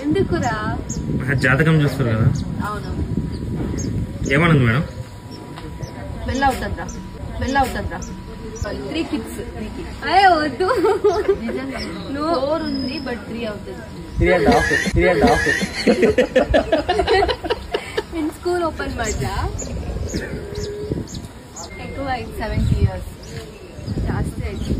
ఎందుకురా జాతకం చూస్తారు కదా. అవును ఏమన్నది మేడం? పెళ్ళవుతుందా 3 kids. అయ్యే వద్దు, 4 ఉంది బట్ 3 అవుతుంది. ఇన్ స్కూల్ ఓపెన్ మధ్య ఎక్కువ 70 years జాస్తి అయితే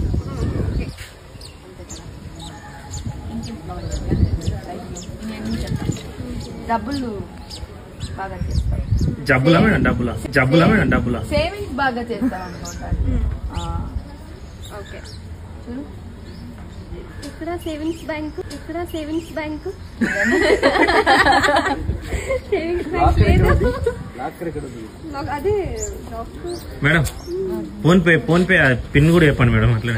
డబ్బులు బాగా చేస్తాం. జబ్బులా మేడం? డబ్బులా సేవింగ్స్ బాగా చేస్తాం అనుకుంటాను. ఓకే చూడు, ఇక్కడ సేవింగ్స్ బ్యాంక్ అదే మేడం. ఫోన్ పే పిన్ కూడా చెప్పండి మేడం. అట్లా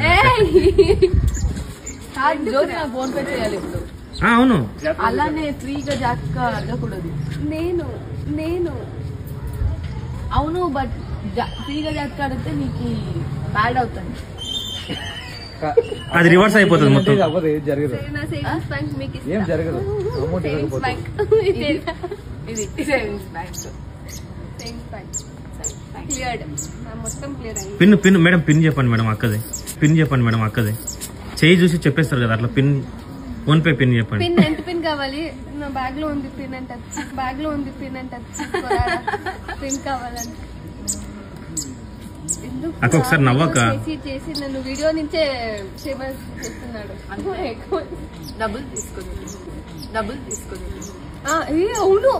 ఫోన్ పే చేయాలి ఇప్పుడు. అవును, అలానే ఫ్రీగా జాతక అడగకూడదు. నేను అవును, బట్ ఫ్రీగా జాతక అడిగితే నీకు బ్యాడ్ అవుతుంది. అది రివర్స్ అయిపోతుంది మొత్తం. పిన్ మేడం, పిన్ చెప్పండి మేడం అక్కది. చేయి చూసి చెప్పేస్తారు కదా అట్లా. ఫోన్ పే పిన్ చెప్పండి. ఎంత పిన్ కావాలి? నా బ్యాగ్ లో ఉంది పిన్ అంటే పిన్ కావాలంటే అక్క ఒకసారి నవ్వక చేసి నన్ను వీడియో నుంచే ఫేమస్ చేస్తున్నాడు. డబ్బులు తీసుకుని అవును